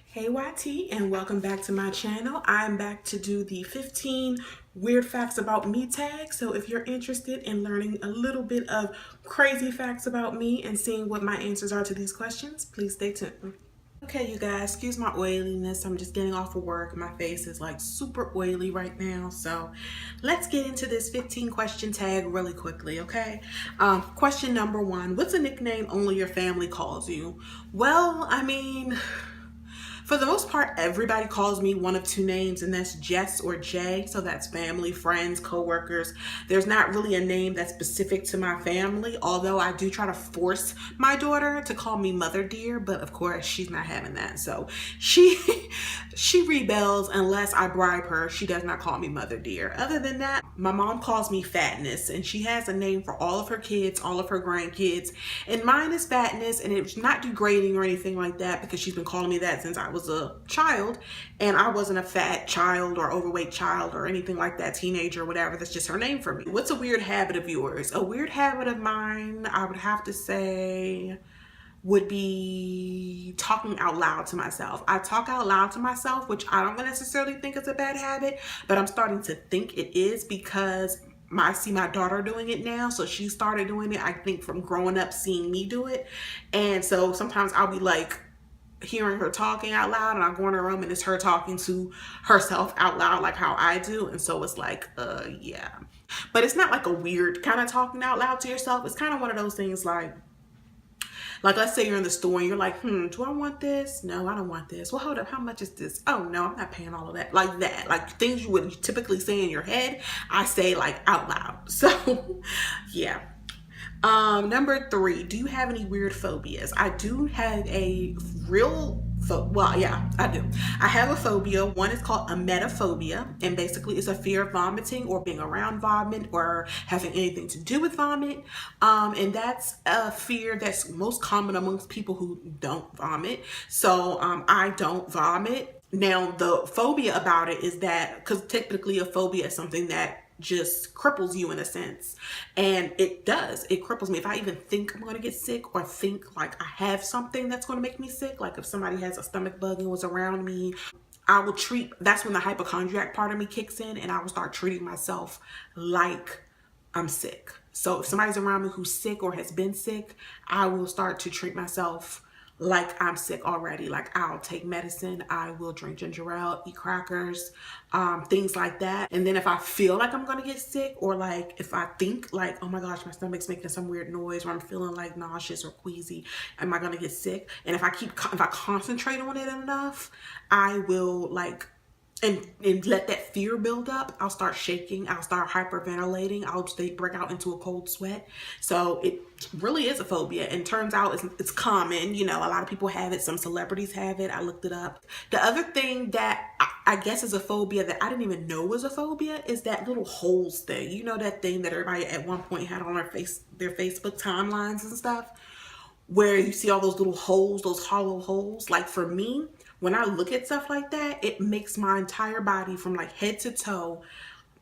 Hey YT, and welcome back to my channel. I'm back to do the 15 weird facts about me tag. So if you're interested in learning a little bit of crazy facts about me and seeing what my answers are to these questions, please stay tuned. Okay, you guys, excuse my oiliness. I'm just getting off of work. My face is like super oily right now. So let's get into this 15 question tag really quickly, okay? Question number one, what's a nickname only your family calls you? Well, for the most part, everybody calls me one of two names, and that's Jess or Jay. So that's family, friends, coworkers. There's not really a name that's specific to my family, although I do try to force my daughter to call me Mother Dear, but of course she's not having that. So she she rebels unless I bribe her. She does not call me Mother Dear. Other than that, my mom calls me Fatness, and she has a name for all of her kids, all of her grandkids, and mine is Fatness, and it's not degrading or anything like that because she's been calling me that since I was a child, and I wasn't a fat child or overweight child or anything like that, teenager, whatever. That's just her name for me. What's a weird habit of yours? A weird habit of mine, I would have to say, would be talking out loud to myself. I talk out loud to myself, which I don't necessarily think is a bad habit, but I'm starting to think it is because I see my daughter doing it now. So she started doing it, I think, from growing up seeing me do it. And so sometimes I'll be like hearing her talking out loud, and I go in her room and it's her talking to herself out loud like how I do. And so it's like, yeah. But it's not like a weird kind of talking out loud to yourself. It's kind of one of those things like, let's say you're in the store and you're like, do I want this? No, I don't want this. Well, hold up, how much is this? Oh, no, I'm not paying all of that. Like that. Like things you would typically say in your head, I say like out loud. So, yeah. Number three, do you have any weird phobias? I do have a real well, yeah, I do. I have a phobia. One is called a MetaPhobia, and basically it's a fear of vomiting or being around vomit or having anything to do with vomit. And that's a fear that's most common amongst people who don't vomit. So I don't vomit. Now, the phobia about it is that, because technically a phobia is something that just cripples you in a sense, and it does, it cripples me. If I even think I'm going to get sick or think like I have something that's going to make me sick, like if somebody has a stomach bug and was around me, I will treat, that's when the hypochondriac part of me kicks in, and I will start treating myself like I'm sick. So if somebody's around me who's sick or has been sick, I will start to treat myself like I'm sick already. Like I'll take medicine, I will drink ginger ale, eat crackers, things like that. And then if I feel like I'm gonna get sick, or like if I think like, oh my gosh, my stomach's making some weird noise, or I'm feeling like nauseous or queasy, am I gonna get sick? And if I concentrate on it enough, I will like, and let that fear build up. I'll start shaking, I'll start hyperventilating, I'll break out into a cold sweat. So it really is a phobia, and turns out it's common. You know, a lot of people have it, some celebrities have it. I looked it up. The other thing that I guess is a phobia that I didn't even know was a phobia is that little holes thing. You know, that thing that everybody at one point had on their Facebook timelines and stuff, where you see all those little holes, those hollow holes. Like for me, when I look at stuff like that, it makes my entire body from like head to toe,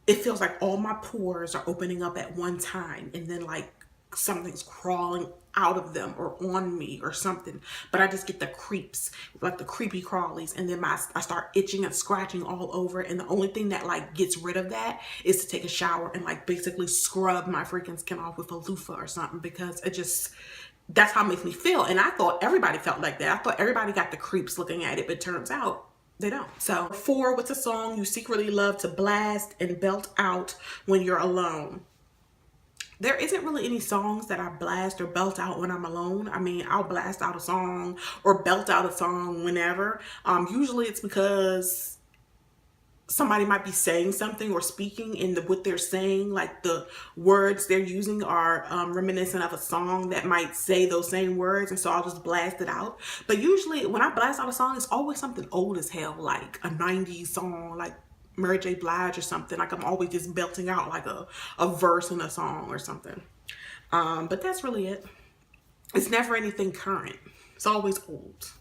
it feels like all my pores are opening up at one time, and then like something's crawling out of them or on me or something. But I just get the creeps, like the creepy crawlies, and then I start itching and scratching all over. And the only thing that like gets rid of that is to take a shower and like basically scrub my freaking skin off with a loofah or something, because it just, that's how it makes me feel. And I thought everybody felt like that. I thought everybody got the creeps looking at it, but it turns out they don't. So 4, what's a song you secretly love to blast and belt out when you're alone? There isn't really any songs that I blast or belt out when I'm alone. I mean, I'll blast out a song or belt out a song whenever. Usually it's because somebody might be saying something or speaking, and what they're saying, like the words they're using are reminiscent of a song that might say those same words, and so I'll just blast it out. But usually when I blast out a song, it's always something old as hell, like a 90s song, like Mary J. Blige or something. Like I'm always just belting out like a verse in a song or something. But that's really it. It's never anything current. It's always old.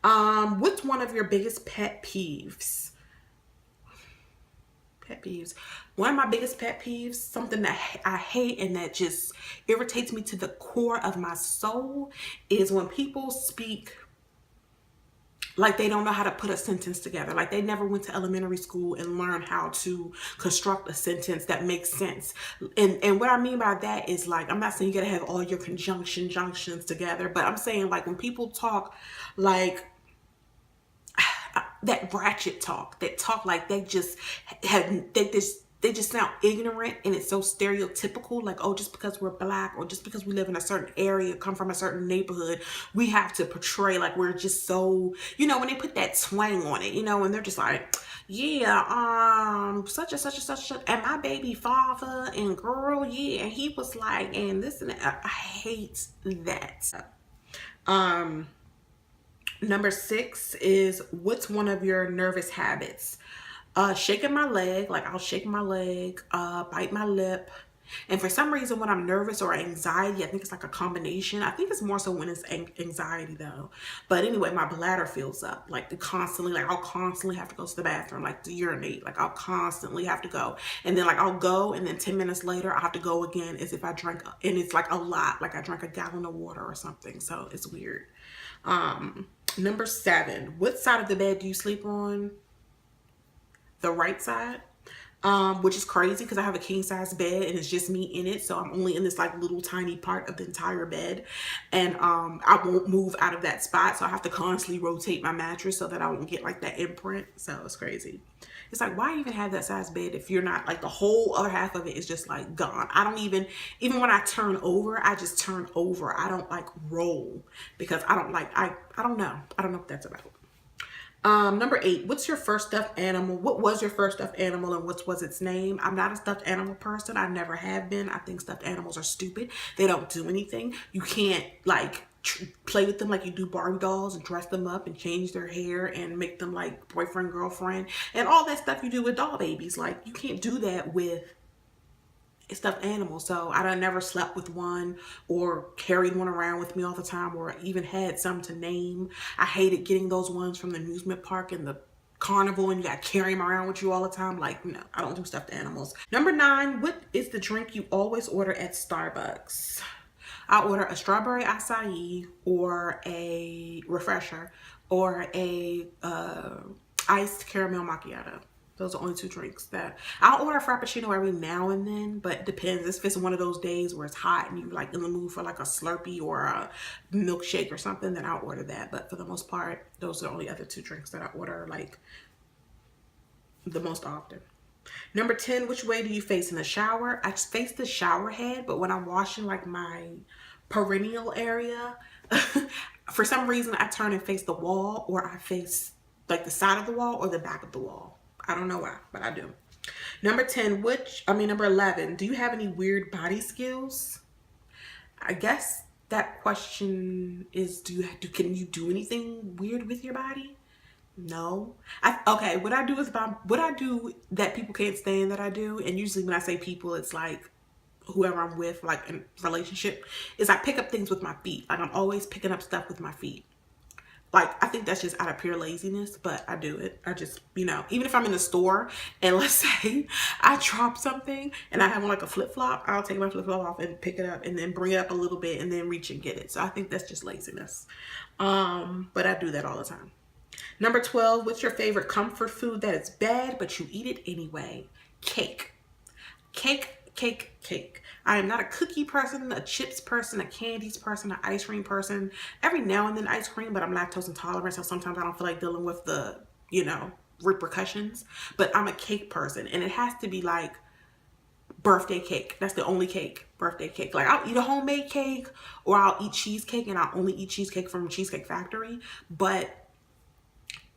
What's one of your biggest pet peeves? Pet peeves. One of my biggest pet peeves, something that I hate and that just irritates me to the core of my soul, is when people speak like they don't know how to put a sentence together. Like they never went to elementary school and learned how to construct a sentence that makes sense. And what I mean by that is, like, I'm not saying you gotta have all your junctions together, but I'm saying, like, when people talk like that ratchet talk, that talk like they just sound ignorant, and it's so stereotypical. Like, oh, just because we're black or just because we live in a certain area, come from a certain neighborhood, we have to portray like we're just so, when they put that twang on it, and they're just like, yeah, such and such and such, and my baby father, and girl, yeah, and he was like, and this and that. I hate that. Number 6 is, what's one of your nervous habits? Shaking my leg. Like, I'll shake my leg, bite my lip. And for some reason, when I'm nervous or anxiety, I think it's like a combination. I think it's more so when it's anxiety though. But anyway, my bladder fills up. Like, I'll constantly have to go to the bathroom, like to urinate. Like, I'll constantly have to go. And then, like, I'll go, and then 10 minutes later, I have to go again as if I drank, and it's like a lot. Like, I drank a gallon of water or something. So it's weird. Number 7, what side of the bed do you sleep on? The right side. Which is crazy because I have a king size bed and it's just me in it, so I'm only in this like little tiny part of the entire bed, and I won't move out of that spot, so I have to constantly rotate my mattress so that I won't get like that imprint. So it's crazy. It's like, why even have that size bed if you're not, like, the whole other half of it is just like gone. I don't even when I turn over, I just turn over. I don't like roll because I don't like, I don't know what that's about. Number 8, what's your first stuffed animal? What was your first stuffed animal and what was its name? I'm not a stuffed animal person. I never have been. I think stuffed animals are stupid. They don't do anything. You can't like play with them like you do Barbie dolls and dress them up and change their hair and make them like boyfriend, girlfriend, and all that stuff you do with doll babies. Like, you can't do that with stuffed animal. So I never slept with one or carried one around with me all the time or even had some to name. I hated getting those ones from the amusement park and the carnival and you gotta carry them around with you all the time. Like, no, I don't do stuffed animals. Number 9, what is the drink you always order at Starbucks? I order a strawberry acai or a refresher or a iced caramel macchiato. Those are only 2 drinks that I'll order. A frappuccino every now and then, but it depends. If it's one of those days where it's hot and you're like in the mood for like a Slurpee or a milkshake or something, then I'll order that. But for the most part, those are the only other 2 drinks that I order like the most often. Number 10, which way do you face in the shower? I just face the shower head, but when I'm washing like my perineal area, for some reason I turn and face the wall, or I face like the side of the wall or the back of the wall. I don't know why, but I do. Number 11, do you have any weird body skills? I guess that question is, can you do anything weird with your body? No. Okay, what I do that people can't stand that I do, and usually when I say people, it's like whoever I'm with, like in a relationship, is I pick up things with my feet. Like, I'm always picking up stuff with my feet. Like, I think that's just out of pure laziness, but I do it. I just, even if I'm in the store and let's say I drop something and I have on like a flip-flop, I'll take my flip-flop off and pick it up and then bring it up a little bit and then reach and get it. So I think that's just laziness. But I do that all the time. Number 12, what's your favorite comfort food that is bad, but you eat it anyway? Cake. Cake. I am not a cookie person, a chips person, a candies person, an ice cream person. Every now and then ice cream, but I'm lactose intolerant, so sometimes I don't feel like dealing with the, repercussions. But I'm a cake person, and it has to be like birthday cake. That's the only cake, birthday cake. Like, I'll eat a homemade cake, or I'll eat cheesecake, and I'll only eat cheesecake from Cheesecake Factory. But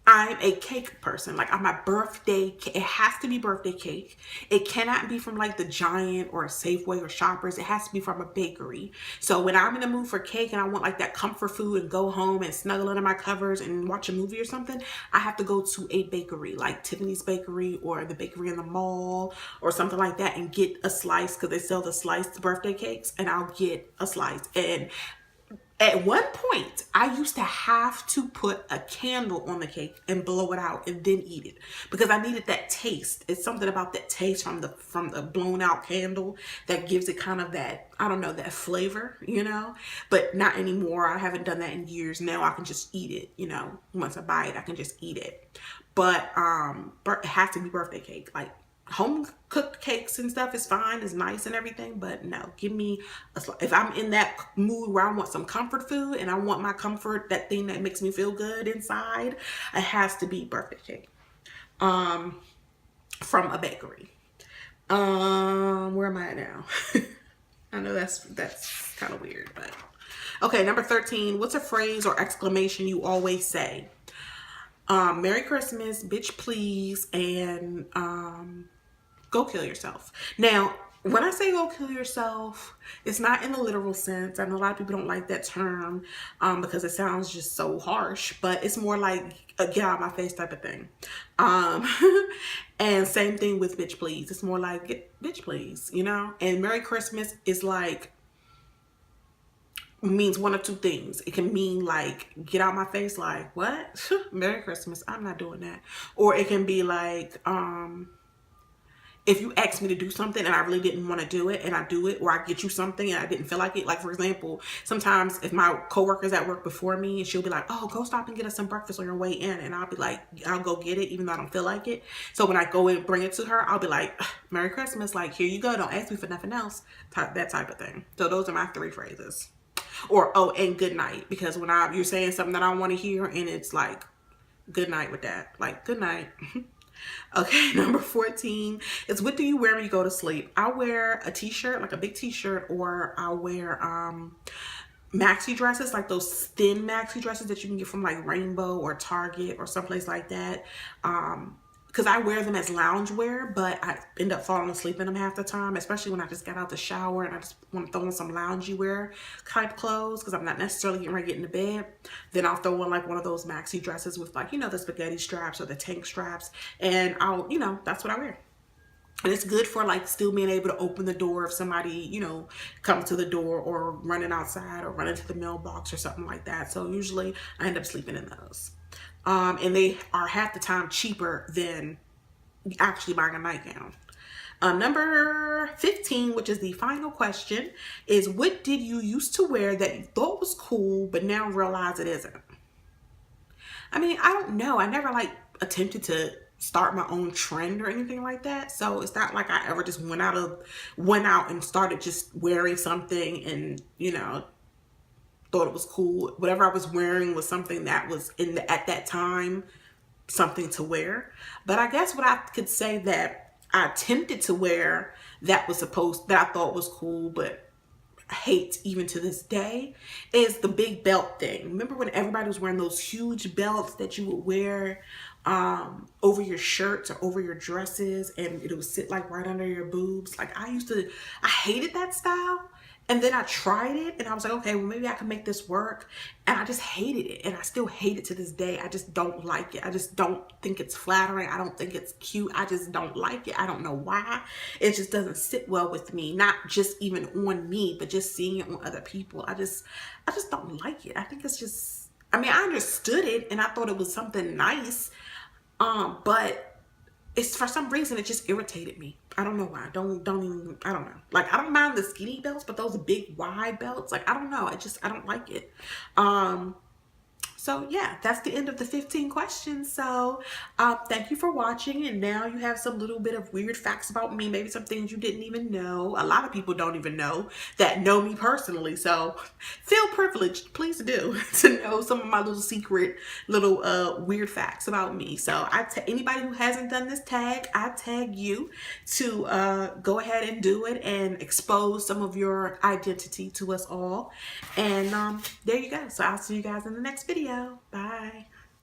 I'm a cake person. Like, I'm a birthday cake. It has to be birthday cake. It cannot be from like the Giant or a Safeway or Shoppers. It has to be from a bakery. So when I'm in the mood for cake and I want like that comfort food and go home and snuggle under my covers and watch a movie or something, I have to go to a bakery like Tiffany's Bakery or the bakery in the mall or something like that and get a slice, because they sell the sliced birthday cakes, and I'll get a slice. And At one point, I used to have to put a candle on the cake and blow it out and then eat it because I needed that taste. It's something about that taste from the blown out candle that gives it kind of that, I don't know, that flavor, you know. But not anymore. I haven't done that in years. Now I can just eat it, you know. Once I buy it, I can just eat it. But it has to be birthday cake. Like home cooked cakes and stuff is fine, is nice and everything, but no, give me if I'm in that mood where I want some comfort food and I want my comfort, that thing that makes me feel good inside, it has to be birthday cake from a bakery. Where am I at now? I know that's kind of weird, but okay. Number 13, what's a phrase or exclamation you always say? Merry Christmas, bitch please, and go kill yourself. Now, when I say go kill yourself, it's not in the literal sense. I know a lot of people don't like that term because it sounds just so harsh, but it's more like a get out of my face type of thing. And same thing with bitch please. It's more like bitch please, you know? And Merry Christmas is like, means one of two things. It can mean like get out my face, like what? Merry Christmas, I'm not doing that. Or it can be like if you ask me to do something and I really didn't want to do it and I do it, or I get you something and I didn't feel like it. Like for example, sometimes if my coworker's at work before me and she'll be like, oh, go stop and get us some breakfast on your way in, and I'll be like, I'll go get it even though I don't feel like it. So when I go and bring it to her, I'll be like, Merry Christmas, like here you go, don't ask me for nothing else, that type of thing. So those are my 3 phrases. Or oh, and good night, because when you're saying something that I want to hear and it's like good night with that, like good night. Okay, number 14 is what do you wear when you go to sleep? I wear a t-shirt, like a big t-shirt, or I wear maxi dresses, like those thin maxi dresses that you can get from like Rainbow or Target or someplace like that. Because I wear them as loungewear, but I end up falling asleep in them half the time, especially when I just got out the shower and I just want to throw in some loungy wear type clothes because I'm not necessarily getting ready to get into bed. Then I'll throw in like one of those maxi dresses with like, you know, the spaghetti straps or the tank straps, and I'll, you know, that's what I wear. And it's good for like still being able to open the door if somebody, you know, comes to the door or running outside or running to the mailbox or something like that. So usually I end up sleeping in those. And they are half the time cheaper than actually buying a nightgown. Number 15, which is the final question, is what did you used to wear that you thought was cool but now realize it isn't? I mean, I don't know. I never like attempted to start my own trend or anything like that. So it's not like I ever just went out and started just wearing something and, you know, thought it was cool. Whatever I was wearing was something that was at that time something to wear. But I guess what I could say that I attempted to wear that I thought was cool but hate even to this day is the big belt thing. Remember when everybody was wearing those huge belts that you would wear over your shirts or over your dresses, and it would sit like right under your boobs? Like I hated that style. And then I tried it and I was like, okay, well maybe I can make this work. And I just hated it. And I still hate it to this day. I just don't like it. I just don't think it's flattering. I don't think it's cute. I just don't like it. I don't know why. It just doesn't sit well with me. Not just even on me, but just seeing it on other people. I just don't like it. I think it's just, I mean, I understood it and I thought it was something nice. But it's for some reason it just irritated me. I don't know why. I don't know. Like I don't mind the skinny belts, but those big wide belts, like I don't know. I don't like it. So yeah, that's the end of the 15 questions. So thank you for watching. And now you have some little bit of weird facts about me, maybe some things you didn't even know. A lot of people don't even know that know me personally. So feel privileged, please do, to know some of my little secret little weird facts about me. So anybody who hasn't done this tag, I tag you to go ahead and do it and expose some of your identity to us all. And there you go. So I'll see you guys in the next video. Bye.